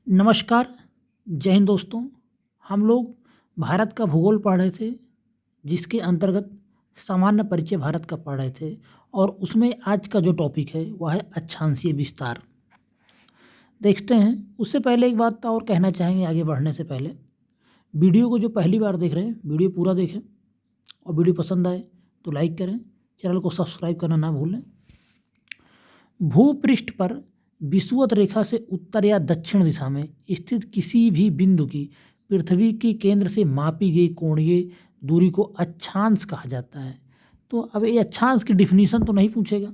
नमस्कार, जय हिंद दोस्तों। हम लोग भारत का भूगोल पढ़ रहे थे, जिसके अंतर्गत सामान्य परिचय भारत का पढ़ रहे थे और उसमें आज का जो टॉपिक है वह है अक्षांशीय विस्तार। देखते हैं, उससे पहले एक बात और कहना चाहेंगे आगे बढ़ने से पहले। वीडियो को जो पहली बार देख रहे हैं, वीडियो पूरा देखें और वीडियो पसंद आए तो लाइक करें, चैनल को सब्सक्राइब करना ना भूलें। भूपृष्ठ पर विषुवत रेखा से उत्तर या दक्षिण दिशा में स्थित किसी भी बिंदु की पृथ्वी के केंद्र से मापी गई कोणीय दूरी को अक्षांश कहा जाता है। तो अब ये अक्षांश की डिफिनीशन तो नहीं पूछेगा।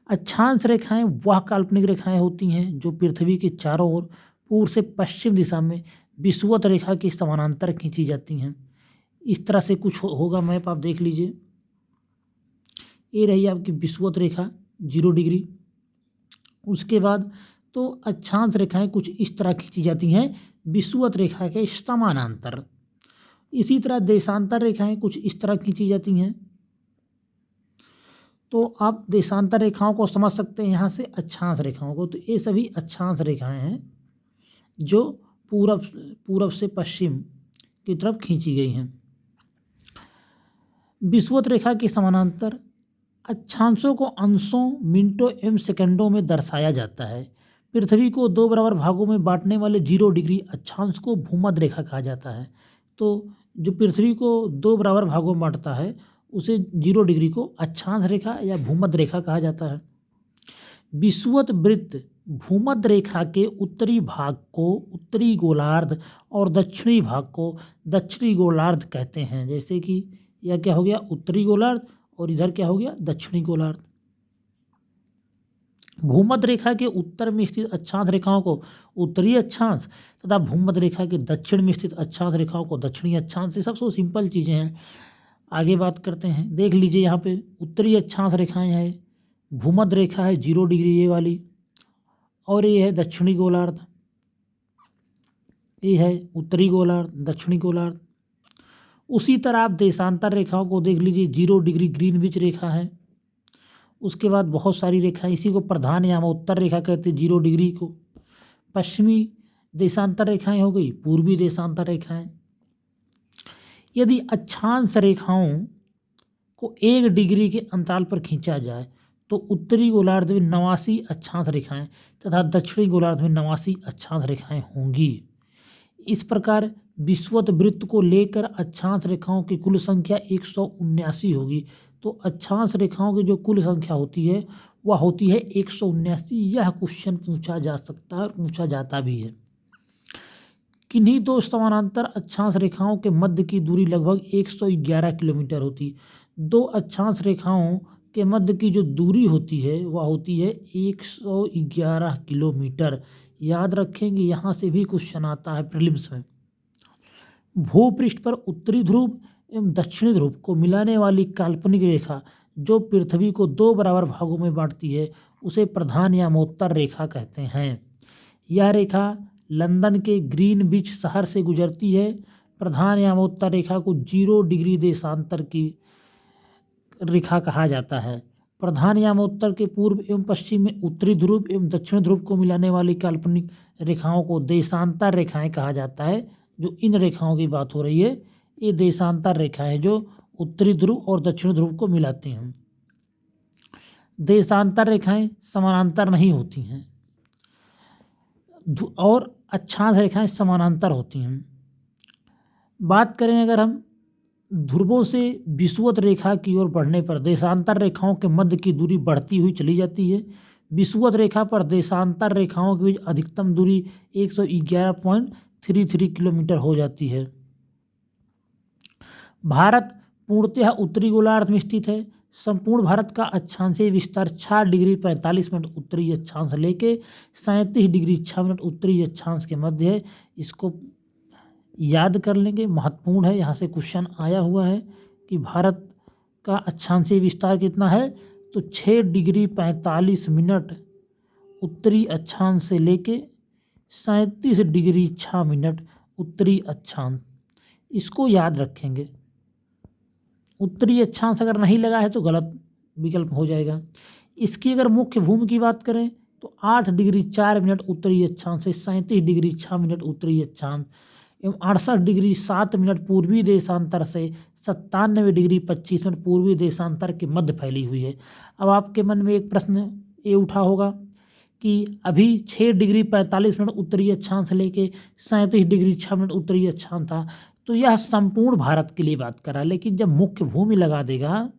अक्षांश रेखाएं वह काल्पनिक रेखाएं होती हैं जो पृथ्वी के चारों ओर पूर्व से पश्चिम दिशा में विषुवत रेखा के समानांतर खींची जाती हैं। इस तरह से कुछ होगा मैप, आप देख लीजिए। ये रही आपकी विषुवत रेखा 0 डिग्री। उसके बाद तो अक्षांश रेखाएं कुछ इस तरह खींची जाती हैं विषुवत रेखा के समानांतर। इसी तरह देशांतर रेखाएं कुछ इस तरह खींची जाती हैं। तो आप देशांतर रेखाओं को समझ सकते हैं यहाँ से अक्षांश रेखाओं को। तो ये सभी अक्षांश रेखाएं हैं जो पूरब से पश्चिम की तरफ खींची गई हैं। विषुवत रेखा के समानांतर अक्षांशों को अंशों, मिनटों एवं सेकंडों में दर्शाया जाता है। पृथ्वी को 2 बराबर भागों में बांटने वाले 0 डिग्री अक्षांश को भूमध्य रेखा कहा जाता है। तो जो पृथ्वी को 2 बराबर भागों में बांटता है उसे 0 डिग्री को अक्षांश रेखा या भूमध्य रेखा कहा जाता है। विषुवत वृत्त भूमध्य रेखा के उत्तरी भाग को उत्तरी गोलार्ध और दक्षिणी भाग को दक्षिणी गोलार्ध कहते हैं। जैसे कि यह क्या हो गया, उत्तरी गोलार्ध, और इधर क्या हो गया, दक्षिणी गोलार्ध। भूमध्य रेखा के उत्तर में स्थित अक्षांश रेखाओं को उत्तरी अक्षांश तथा भूमध्य रेखा के दक्षिण में स्थित अक्षांश रेखाओं को दक्षिणी अक्षांश। ये सबसे सिंपल चीज़ें हैं। आगे बात करते हैं। देख लीजिए, यहाँ पे उत्तरी अक्षांश रेखाएं हैं, भूमध्य रेखा है 0 डिग्री ये वाली, और ये है दक्षिणी गोलार्ध। ये है उत्तरी गोलार्ध, दक्षिणी गोलार्ध। उसी तरह आप देशांतर रेखाओं को देख लीजिए, 0 डिग्री ग्रीनविच रेखा है। उसके बाद बहुत सारी रेखाएं, इसी को प्रधान या उत्तर रेखा कहते हैं 0 डिग्री को। पश्चिमी देशांतर रेखाएं हो गई, पूर्वी देशांतर रेखाएं। यदि अक्षांश रेखाओं को 1 डिग्री के अंतराल पर खींचा जाए तो उत्तरी गोलार्ध में 89 अक्षांश रेखाएं तथा दक्षिणी गोलार्ध में 89 अक्षांश रेखाएं होंगी। इस प्रकार विषुवत वृत्त को लेकर अक्षांश रेखाओं की कुल संख्या 179 होगी। तो अक्षांश रेखाओं की जो कुल संख्या होती है वह होती है 179। यह क्वेश्चन पूछा जा सकता है और पूछा जाता भी है। किन्हीं 2 समानांतर अक्षांश रेखाओं के मध्य की दूरी लगभग 111 किलोमीटर होती। 2 अक्षांश रेखाओं के मध्य की जो दूरी होती है वह होती है 111 किलोमीटर। याद रखेंगे, यहाँ से भी क्वेश्चन आता है प्रीलिम्स में। भूपृष्ठ पर उत्तरी ध्रुव एवं दक्षिणी ध्रुव को मिलाने वाली काल्पनिक रेखा जो पृथ्वी को 2 बराबर भागों में बांटती है उसे प्रधान या उत्तर रेखा कहते हैं। यह रेखा लंदन के ग्रीनविच शहर से गुजरती है। प्रधान या उत्तर रेखा को 0 डिग्री देशांतर की रेखा कहा जाता है। प्रधान या उत्तर के पूर्व एवं पश्चिम में उत्तरी ध्रुव एवं दक्षिण ध्रुव को मिलाने वाली काल्पनिक रेखाओं को देशांतर रेखाएं कहा जाता है। जो इन रेखाओं की बात हो रही है ये देशांतर रेखाएं जो उत्तरी ध्रुव और दक्षिण ध्रुव को मिलाती हैं। देशांतर रेखाएं समानांतर नहीं होती हैं और अक्षांश रेखाएं समानांतर होती हैं। बात करें अगर हम ध्रुवों से विषुवत रेखा की ओर बढ़ने पर देशांतर रेखाओं के मध्य की दूरी बढ़ती हुई चली जाती है। विषुवत रेखा पर देशांतर रेखाओं के बीच अधिकतम दूरी 111.33 किलोमीटर हो जाती है। भारत पूर्णतः उत्तरी गोलार्ध में स्थित है। संपूर्ण भारत का अक्षांशीय विस्तार 6 डिग्री 45 मिनट उत्तरी अक्षांश लेके 37 डिग्री 6 मिनट उत्तरी अक्षांश के मध्य है। इसको याद कर लेंगे, महत्वपूर्ण है। यहाँ से क्वेश्चन आया हुआ है कि भारत का अक्षांशीय विस्तार कितना है, तो 6 डिग्री 45 मिनट उत्तरी अक्षांश से लेके 37 डिग्री 6 मिनट उत्तरी अक्षांश। इसको याद रखेंगे। उत्तरी अक्षांश अगर नहीं लगा है तो गलत विकल्प हो जाएगा। इसकी अगर मुख्य भूमि की बात करें, तो 8 डिग्री 4 मिनट उत्तरी अक्षांश से 37 डिग्री 6 मिनट उत्तरी अक्षांश एवं 68 डिग्री 7 मिनट पूर्वी देशांतर से 97 डिग्री 25 मिनट पूर्वी देशांतर के मध्य फैली हुई है। अब आपके मन में एक प्रश्न ये उठा होगा कि अभी 6 डिग्री 45 मिनट उत्तरी अक्षांश से लेके 37 डिग्री 6 मिनट उत्तरी अक्षांश था, तो यह संपूर्ण भारत के लिए बात कर रहा है। लेकिन जब मुख्य भूमि लगा देगा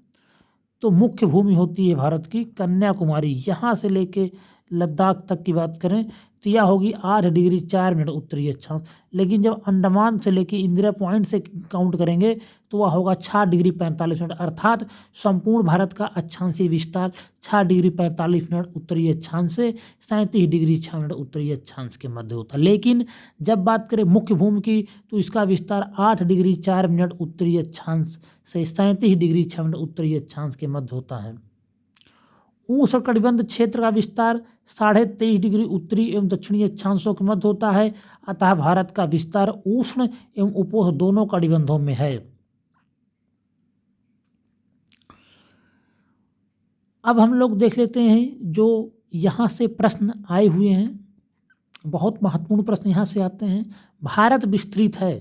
तो मुख्य भूमि होती है भारत की कन्याकुमारी, यहाँ से लेके लद्दाख तक की बात करें तो यह होगी 8 डिग्री 4 मिनट उत्तरी अक्षांश। लेकिन जब अंडमान से लेके इंदिरा पॉइंट से काउंट करेंगे तो वह होगा 6 डिग्री 45 मिनट, अर्थात संपूर्ण भारत का अक्षांशीय विस्तार 6 डिग्री 45 मिनट उत्तरी अक्षांश से 37 डिग्री 6 मिनट उत्तरी अक्षांश के मध्य होता है। लेकिन जब बात करें मुख्य भूमि की तो इसका विस्तार 8 डिग्री 4 मिनट उत्तरी अक्षांश से 37 डिग्री 6 मिनट उत्तरी अक्षांश के मध्य होता है। उष्णकटिबंध क्षेत्र का विस्तार 23.5 डिग्री उत्तरी एवं दक्षिणी अक्षांशों के मध्य होता है, अतः भारत का विस्तार उष्ण एवं उपोष्ण दोनों कटिबंधों में है। अब हम लोग देख लेते हैं जो यहाँ से प्रश्न आए हुए हैं, बहुत महत्वपूर्ण प्रश्न यहाँ से आते हैं। भारत विस्तृत है,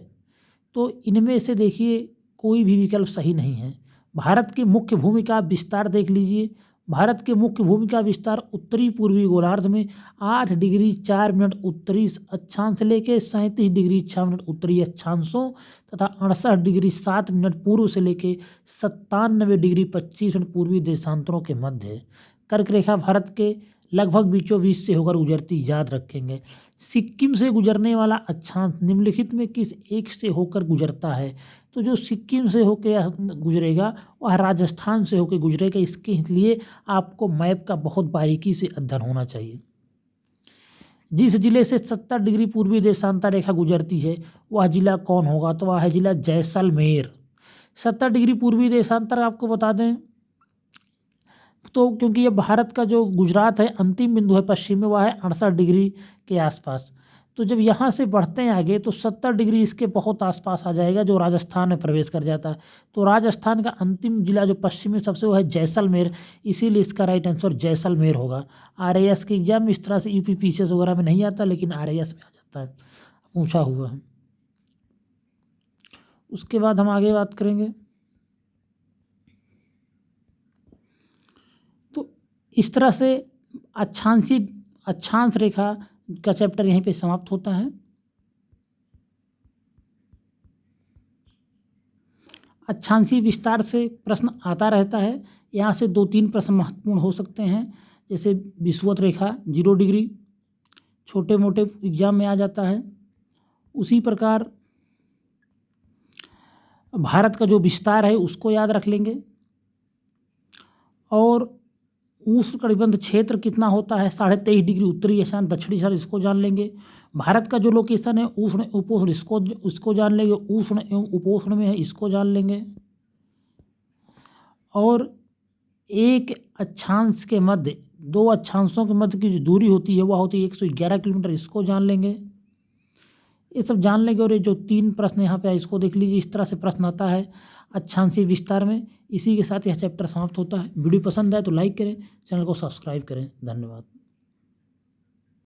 तो इनमें से देखिए कोई भी विकल्प सही नहीं है। भारत की मुख्य भूमि का विस्तार देख लीजिए। भारत के मुख्य भूमि का विस्तार उत्तरी पूर्वी गोलार्ध में 8 डिग्री 4 मिनट उत्तरी अक्षांश से लेकर 37 डिग्री 6 मिनट उत्तरी अक्षांशों तथा 68 डिग्री 7 मिनट पूर्व से लेकर 97 डिग्री 25 मिनट पूर्वी देशांतरों के मध्य है। कर्क रेखा भारत के लगभग बीचों बीच से होकर गुजरती, याद रखेंगे। सिक्किम से गुजरने वाला अक्षांश निम्नलिखित में किस एक से होकर गुजरता है? तो जो सिक्किम से होकर गुजरेगा वह राजस्थान से होकर गुजरेगा। इसके लिए आपको मैप का बहुत बारीकी से अध्ययन होना चाहिए। जिस जिले से 70 डिग्री पूर्वी देशांतर रेखा गुजरती है वह जिला कौन होगा? तो वह है जिला जैसलमेर। 70 डिग्री पूर्वी देशांतर आपको बता दें तो क्योंकि ये भारत का जो गुजरात है अंतिम बिंदु है पश्चिम में, वह है 68 डिग्री के आसपास। तो जब यहाँ से बढ़ते हैं आगे तो 70 डिग्री इसके बहुत आसपास आ जाएगा जो राजस्थान में प्रवेश कर जाता है। तो राजस्थान का अंतिम जिला जो पश्चिम में सबसे वो है जैसलमेर, इसीलिए इसका राइट आंसर जैसलमेर होगा। RAS के एग्जाम इस तरह से UPPCS वगैरह में नहीं आता, लेकिन RAS में आ जाता है, पूछा हुआ है। उसके बाद हम आगे बात करेंगे। तो इस तरह से अक्षांश रेखा का चैप्टर यहीं पे समाप्त होता है। अक्षांशीय विस्तार से प्रश्न आता रहता है। यहाँ से 2-3 प्रश्न महत्वपूर्ण हो सकते हैं, जैसे विषुवत रेखा 0 डिग्री छोटे मोटे एग्जाम में आ जाता है। उसी प्रकार भारत का जो विस्तार है उसको याद रख लेंगे, और उष्णकटिबंध क्षेत्र कितना होता है 23.5 डिग्री उत्तरी ईशान दक्षिणी ईशान, इसको जान लेंगे। भारत का जो लोकेशन है उष्ण उपोष्ण इसको जान लेंगे, उष्ण एवं उपोष्ण में है इसको जान लेंगे। और एक अक्षांश के मध्य 2 अक्षांशों के मध्य की जो दूरी होती है वह होती है 111 किलोमीटर, इसको जान लेंगे। ये सब जान लेंगे। और ये जो 3 प्रश्न यहाँ पे इसको देख लीजिए, इस तरह से प्रश्न आता है अक्षांशीय विस्तार में। इसी के साथ यह चैप्टर समाप्त होता है। वीडियो पसंद आए तो लाइक करें, चैनल को सब्सक्राइब करें। धन्यवाद।